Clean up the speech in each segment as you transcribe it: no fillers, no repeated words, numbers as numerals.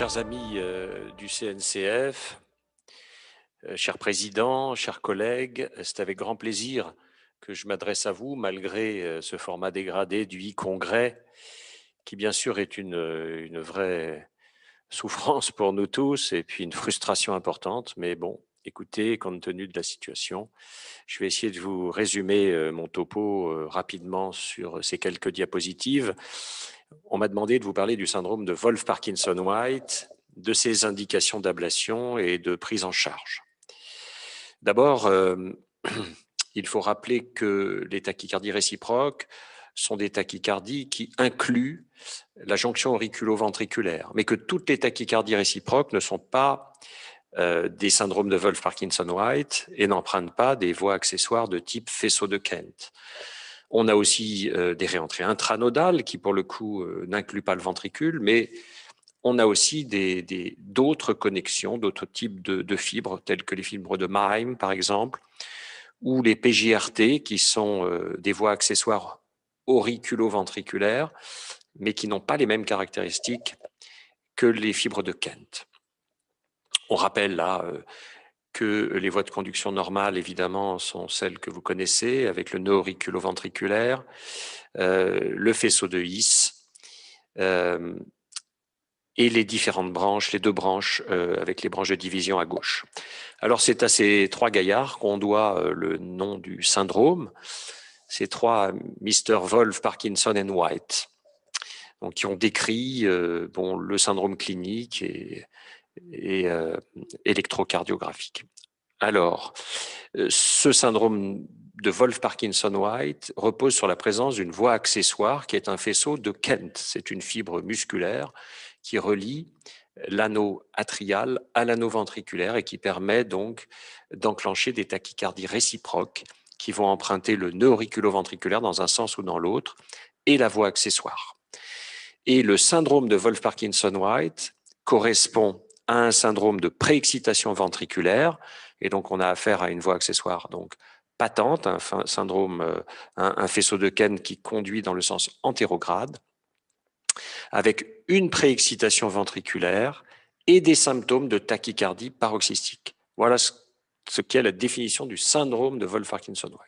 Chers amis du CNCF, cher président, chers collègues, c'est avec grand plaisir que je m'adresse à vous, malgré ce format dégradé du e-congrès, qui bien sûr est une vraie souffrance pour nous tous et puis une frustration importante. Mais bon, écoutez, compte tenu de la situation, je vais essayer de vous résumer mon topo rapidement sur ces quelques diapositives. On m'a demandé de vous parler du syndrome de Wolff-Parkinson-White, de ses indications d'ablation et de prise en charge. D'abord, il faut rappeler que les tachycardies réciproques sont des tachycardies qui incluent la jonction auriculo-ventriculaire, mais que toutes les tachycardies réciproques ne sont pas des syndromes de Wolff-Parkinson-White et n'empruntent pas des voies accessoires de type faisceau de Kent. On a aussi des réentrées intranodales qui, pour le coup, n'incluent pas le ventricule, mais on a aussi d'autres connexions, d'autres types de fibres, telles que les fibres de Mime, par exemple, ou les PJRT, qui sont des voies accessoires auriculo-ventriculaires, mais qui n'ont pas les mêmes caractéristiques que les fibres de Kent. On rappelle là que les voies de conduction normales, évidemment, sont celles que vous connaissez, avec le nœud auriculo-ventriculaire, le faisceau de His, et les différentes branches, les deux branches, avec les branches de division à gauche. Alors, c'est à ces trois gaillards qu'on doit le nom du syndrome, ces trois Mr. Wolff, Parkinson et White, donc, qui ont décrit le syndrome clinique et électrocardiographique. Alors, ce syndrome de Wolff-Parkinson-White repose sur la présence d'une voie accessoire qui est un faisceau de Kent. C'est une fibre musculaire qui relie l'anneau atrial à l'anneau ventriculaire et qui permet donc d'enclencher des tachycardies réciproques qui vont emprunter le nœud auriculo-ventriculaire dans un sens ou dans l'autre et la voie accessoire. Et le syndrome de Wolff-Parkinson-White correspond à un syndrome de préexcitation ventriculaire, et donc on a affaire à une voie accessoire donc patente, un syndrome, un faisceau de Kent qui conduit dans le sens antérograde, avec une préexcitation ventriculaire et des symptômes de tachycardie paroxystique. Voilà ce qu'est la définition du syndrome de Wolff-Parkinson-White.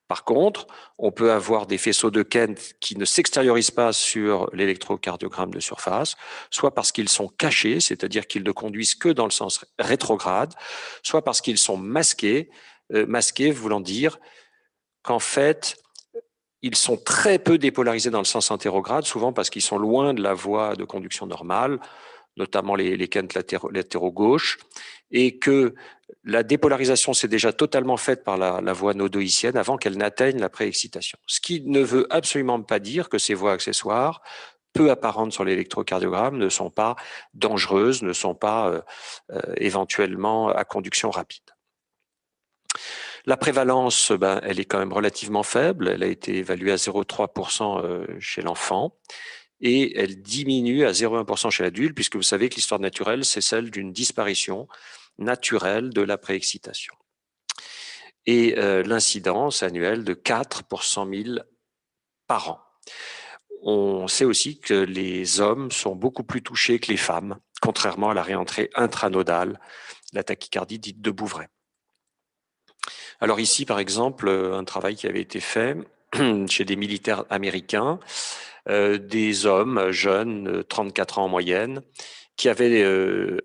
Par contre, on peut avoir des faisceaux de Kent qui ne s'extériorisent pas sur l'électrocardiogramme de surface, soit parce qu'ils sont cachés, c'est-à-dire qu'ils ne conduisent que dans le sens rétrograde, soit parce qu'ils sont masqués, masqués voulant dire qu'en fait, ils sont très peu dépolarisés dans le sens antérograde, souvent parce qu'ils sont loin de la voie de conduction normale, notamment les Kent latéraux gauche, et que la dépolarisation s'est déjà totalement faite par la voie nodoïcienne avant qu'elle n'atteigne la préexcitation. Ce qui ne veut absolument pas dire que ces voies accessoires, peu apparentes sur l'électrocardiogramme, ne sont pas dangereuses, ne sont pas éventuellement à conduction rapide. La prévalence, elle est quand même relativement faible, elle a été évaluée à 0,3% chez l'enfant, et elle diminue à 0,1% chez l'adulte, puisque vous savez que l'histoire naturelle, c'est celle d'une disparition naturelle de la préexcitation. Et l'incidence annuelle de 4 pour 100 000 par an. On sait aussi que les hommes sont beaucoup plus touchés que les femmes, contrairement à la réentrée intranodale, la tachycardie dite de Bouvray. Alors ici, par exemple, un travail qui avait été fait chez des militaires américains, des hommes jeunes, 34 ans en moyenne, qui avaient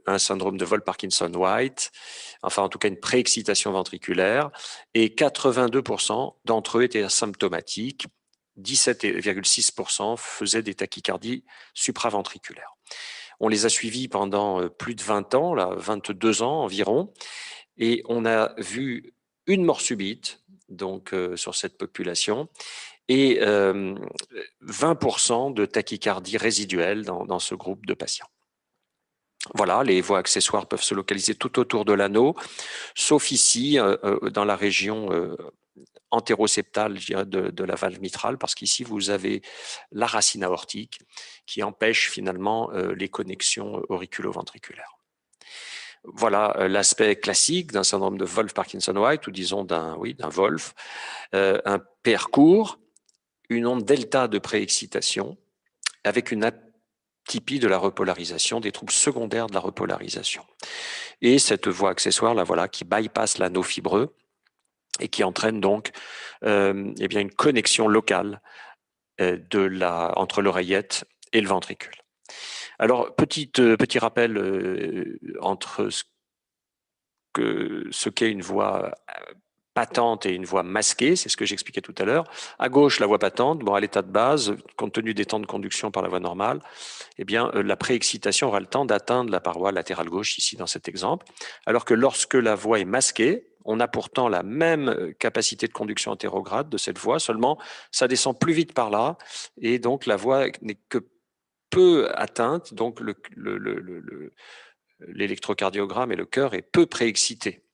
un syndrome de Wolff-Parkinson-White, enfin en tout cas une préexcitation ventriculaire, et 82% d'entre eux étaient asymptomatiques, 17,6% faisaient des tachycardies supraventriculaires. On les a suivis pendant plus de 20 ans, là, 22 ans environ, et on a vu une mort subite donc sur cette population, et 20% de tachycardie résiduelle dans ce groupe de patients. Voilà, les voies accessoires peuvent se localiser tout autour de l'anneau, sauf ici, dans la région antéroseptale, je dirais, de la valve mitrale, parce qu'ici, vous avez la racine aortique qui empêche finalement les connexions auriculo-ventriculaires. Voilà l'aspect classique d'un syndrome de Wolff-Parkinson-White, ou disons d'un Wolff, un PR court, une onde delta de préexcitation, avec une typie de la repolarisation, des troubles secondaires de la repolarisation. Et cette voie accessoire, là, voilà, qui bypasse l'anneau fibreux et qui entraîne donc eh bien, une connexion locale entre l'oreillette et le ventricule. Alors, petit rappel entre ce qu'est une voie patente et une voie masquée, c'est ce que j'expliquais tout à l'heure. À gauche, la voie patente, bon, à l'état de base, compte tenu des temps de conduction par la voie normale, eh bien, la préexcitation aura le temps d'atteindre la paroi latérale gauche, ici dans cet exemple, alors que lorsque la voie est masquée, on a pourtant la même capacité de conduction antérograde de cette voie, seulement ça descend plus vite par là, et donc la voie n'est que peu atteinte, donc l'électrocardiogramme et le cœur est peu préexcité.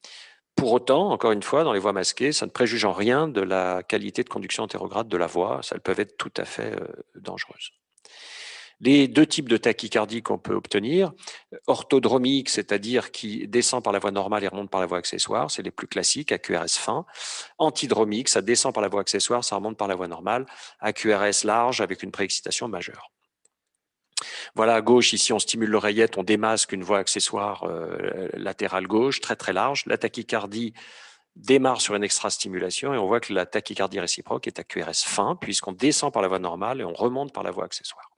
Pour autant, encore une fois, dans les voies masquées, ça ne préjuge en rien de la qualité de conduction antérograde de la voie, ça peut être tout à fait dangereuse. Les deux types de tachycardie qu'on peut obtenir, orthodromique, c'est-à-dire qui descend par la voie normale et remonte par la voie accessoire, c'est les plus classiques, AQRS fin. Antidromique, ça descend par la voie accessoire, ça remonte par la voie normale, AQRS large avec une préexcitation majeure. Voilà, à gauche, ici, on stimule l'oreillette, on démasque une voie accessoire latérale gauche, très très large. La tachycardie démarre sur une extra-stimulation et on voit que la tachycardie réciproque est à QRS fin, puisqu'on descend par la voie normale et on remonte par la voie accessoire.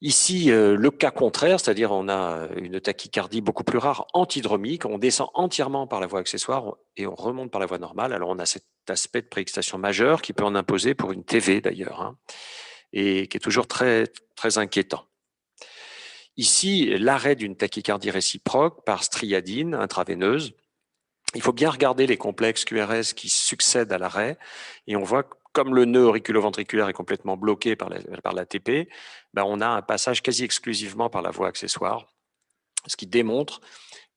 Ici, le cas contraire, c'est-à-dire on a une tachycardie beaucoup plus rare, antidromique, on descend entièrement par la voie accessoire et on remonte par la voie normale. Alors on a cet aspect de préexcitation majeure qui peut en imposer pour une TV d'ailleurs, hein, et qui est toujours très, très inquiétant. Ici, l'arrêt d'une tachycardie réciproque par striadine intraveineuse. Il faut bien regarder les complexes QRS qui succèdent à l'arrêt et on voit que comme le nœud auriculo-ventriculaire est complètement bloqué par l'ATP, ben on a un passage quasi exclusivement par la voie accessoire, ce qui démontre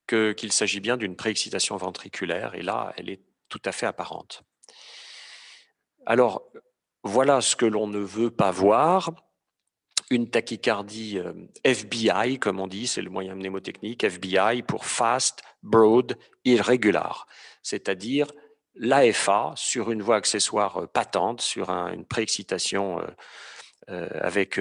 qu'il s'agit bien d'une préexcitation ventriculaire et là, elle est tout à fait apparente. Alors, voilà ce que l'on ne veut pas voir. Une tachycardie FBI, comme on dit, c'est le moyen mnémotechnique, FBI pour Fast, Broad, Irregular, c'est-à-dire l'AFA sur une voie accessoire patente, sur une préexcitation avec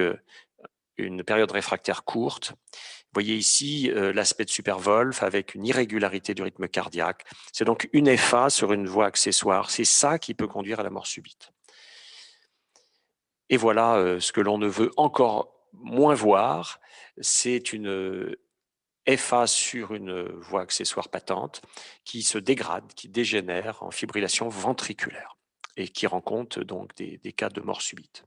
une période réfractaire courte. Vous voyez ici l'aspect de Superwolf avec une irrégularité du rythme cardiaque. C'est donc une FA sur une voie accessoire. C'est ça qui peut conduire à la mort subite. Et voilà ce que l'on ne veut encore moins voir, c'est une FA sur une voie accessoire patente qui se dégrade, qui dégénère en fibrillation ventriculaire et qui rend compte donc des cas de mort subite.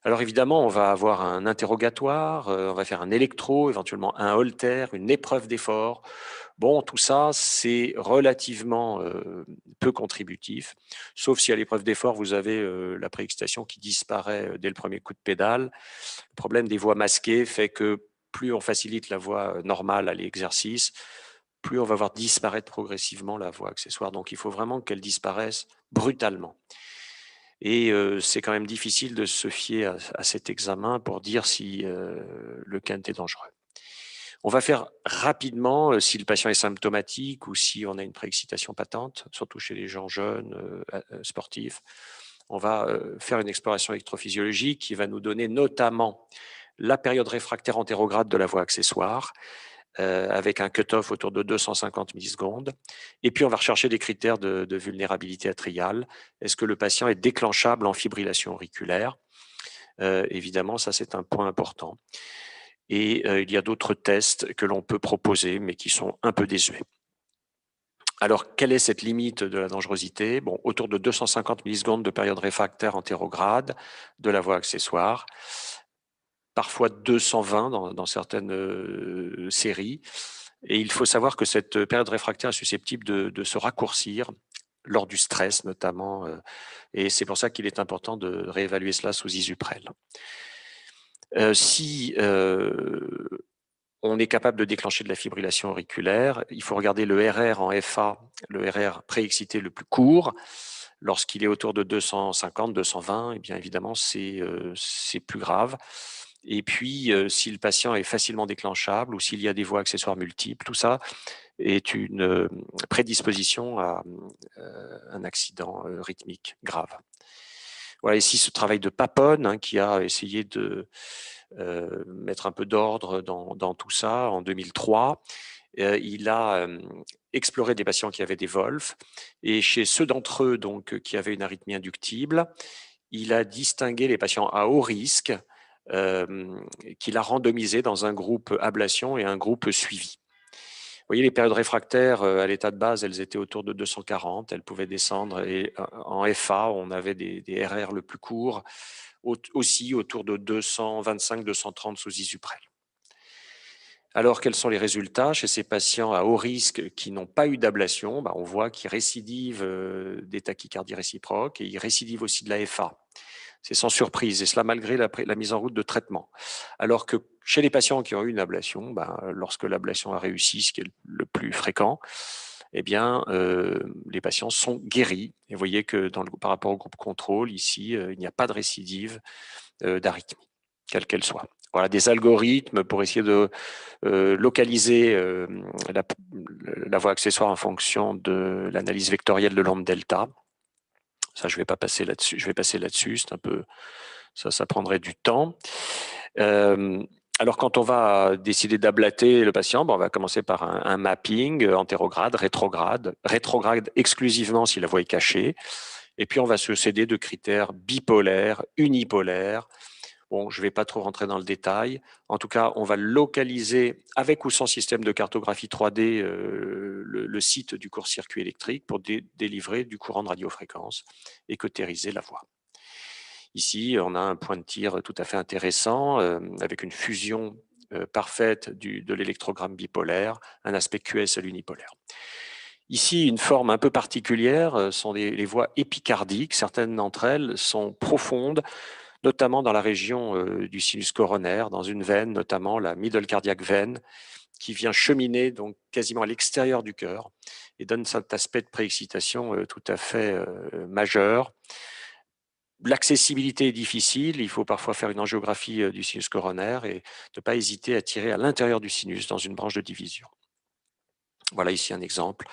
Alors évidemment, on va avoir un interrogatoire, on va faire un électro, éventuellement un holter, une épreuve d'effort. Bon, tout ça, c'est relativement peu contributif, sauf si à l'épreuve d'effort, vous avez la préexcitation qui disparaît dès le premier coup de pédale. Le problème des voies masquées fait que plus on facilite la voie normale à l'exercice, plus on va voir disparaître progressivement la voie accessoire. Donc, il faut vraiment qu'elle disparaisse brutalement. Et c'est quand même difficile de se fier à cet examen pour dire si le Kent est dangereux. On va faire rapidement, si le patient est symptomatique ou si on a une préexcitation patente, surtout chez les gens jeunes, sportifs, on va faire une exploration électrophysiologique qui va nous donner notamment la période réfractaire antérograde de la voie accessoire, avec un cut-off autour de 250 millisecondes. Et puis, on va rechercher des critères de vulnérabilité atriale. Est-ce que le patient est déclenchable en fibrillation auriculaire? Évidemment, ça, c'est un point important. Et il y a d'autres tests que l'on peut proposer, mais qui sont un peu désuets. Alors, quelle est cette limite de la dangerosité? Bon, autour de 250 millisecondes de période réfractaire antérograde de la voie accessoire, parfois 220 dans certaines séries. Et il faut savoir que cette période réfractaire est susceptible de se raccourcir lors du stress notamment, et c'est pour ça qu'il est important de réévaluer cela sous Isuprel. Si on est capable de déclencher de la fibrillation auriculaire, il faut regarder le RR en FA, le RR préexcité le plus court. Lorsqu'il est autour de 250, 220, eh bien évidemment, c'est plus grave. Et puis, si le patient est facilement déclenchable ou s'il y a des voies accessoires multiples, tout ça est une prédisposition à un accident rythmique grave. Voilà ici ce travail de Papone hein, qui a essayé de mettre un peu d'ordre dans tout ça en 2003. Il a exploré des patients qui avaient des Wolff et chez ceux d'entre eux donc, qui avaient une arythmie inductible, il a distingué les patients à haut risque qu'il a randomisés dans un groupe ablation et un groupe suivi. Vous voyez, les périodes réfractaires à l'état de base, elles étaient autour de 240, elles pouvaient descendre et en FA, on avait des RR le plus courts, aussi autour de 225-230 sous Isuprel. Alors, quels sont les résultats chez ces patients à haut risque qui n'ont pas eu d'ablation? On voit qu'ils récidivent des tachycardies réciproques et ils récidivent aussi de la FA. C'est sans surprise, et cela malgré la mise en route de traitement. Alors que chez les patients qui ont eu une ablation, lorsque l'ablation a réussi, ce qui est le plus fréquent, eh bien, les patients sont guéris. Et vous voyez que par rapport au groupe contrôle, ici, il n'y a pas de récidive d'arythmie, quelle qu'elle soit. Voilà des algorithmes pour essayer de localiser la voie accessoire en fonction de l'analyse vectorielle de l'onde delta. Ça, je vais pas passer là-dessus. Je vais passer là-dessus. C'est un peu ça prendrait du temps. Alors, quand on va décider d'ablater le patient, on va commencer par un mapping antérograde, rétrograde exclusivement si la voie est cachée. Et puis, on va se céder de critères bipolaires, unipolaires. Bon, je ne vais pas trop rentrer dans le détail. En tout cas, on va localiser avec ou sans système de cartographie 3D le site du court-circuit électrique pour délivrer du courant de radiofréquence et cautériser la voie. Ici, on a un point de tir tout à fait intéressant avec une fusion parfaite de l'électrogramme bipolaire, un aspect QSL unipolaire. Ici, une forme un peu particulière sont les voies épicardiques. Certaines d'entre elles sont profondes, notamment dans la région du sinus coronaire, dans une veine, notamment la middle cardiac veine, qui vient cheminer donc quasiment à l'extérieur du cœur et donne cet aspect de préexcitation tout à fait majeur. L'accessibilité est difficile, il faut parfois faire une angiographie du sinus coronaire et ne pas hésiter à tirer à l'intérieur du sinus dans une branche de division. Voilà ici un exemple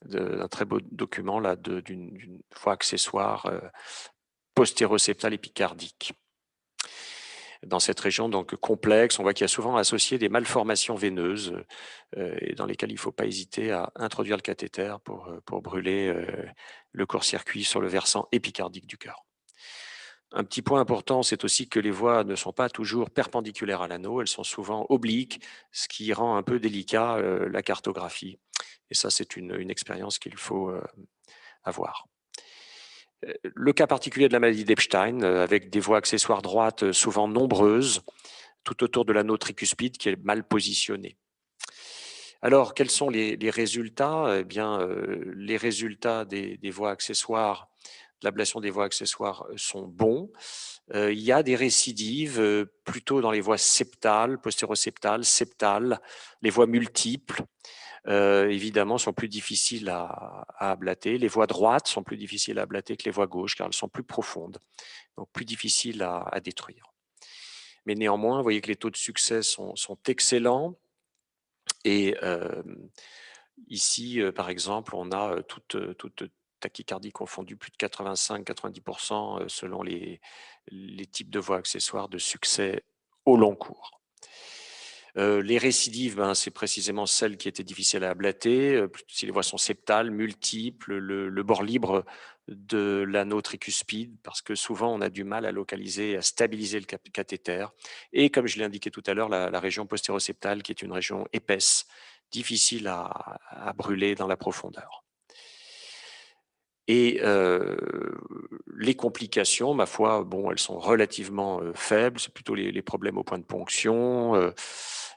d'un très beau document d'une voie accessoire postéroceptale épicardique. Dans cette région donc complexe, on voit qu'il y a souvent associé des malformations veineuses et dans lesquelles il ne faut pas hésiter à introduire le cathéter pour brûler le court-circuit sur le versant épicardique du cœur. Un petit point important, c'est aussi que les voies ne sont pas toujours perpendiculaires à l'anneau, elles sont souvent obliques, ce qui rend un peu délicat la cartographie. Et ça, c'est une expérience qu'il faut avoir. Le cas particulier de la maladie d'Epstein, avec des voies accessoires droites souvent nombreuses, tout autour de l'anneau tricuspide qui est mal positionné. Alors, quels sont les résultats? Eh bien, les résultats des voies accessoires, de l'ablation des voies accessoires sont bons. Il y a des récidives plutôt dans les voies septales, postéroceptales, septales, les voies multiples. Évidemment, sont plus difficiles à ablater. Les voies droites sont plus difficiles à ablater que les voies gauches, car elles sont plus profondes, donc plus difficiles à détruire. Mais néanmoins, vous voyez que les taux de succès sont excellents. Et ici, par exemple, on a toute tachycardie confondue, plus de 85-90% selon les types de voies accessoires de succès au long cours. Les récidives, c'est précisément celles qui étaient difficiles à ablater. Si les voies sont septales, multiples, le bord libre de l'anneau tricuspide, parce que souvent on a du mal à localiser, à stabiliser le cathéter. Et comme je l'ai indiqué tout à l'heure, la région postéroceptale, qui est une région épaisse, difficile à brûler dans la profondeur. Et les complications, ma foi, bon, elles sont relativement faibles. C'est plutôt les problèmes au point de ponction,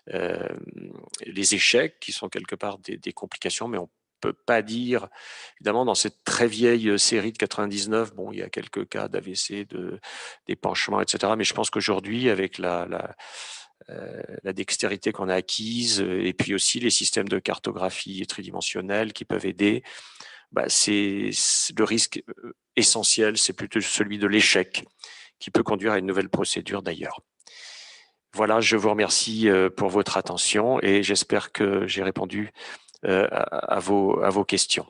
les échecs qui sont quelque part des complications, mais on peut pas dire, évidemment, dans cette très vieille série de 99, bon, il y a quelques cas d'AVC, d'épanchement, etc. Mais je pense qu'aujourd'hui, avec la dextérité qu'on a acquise, et puis aussi les systèmes de cartographie tridimensionnelle qui peuvent aider, c'est le risque essentiel, c'est plutôt celui de l'échec qui peut conduire à une nouvelle procédure d'ailleurs. Voilà, je vous remercie pour votre attention et j'espère que j'ai répondu à vos questions.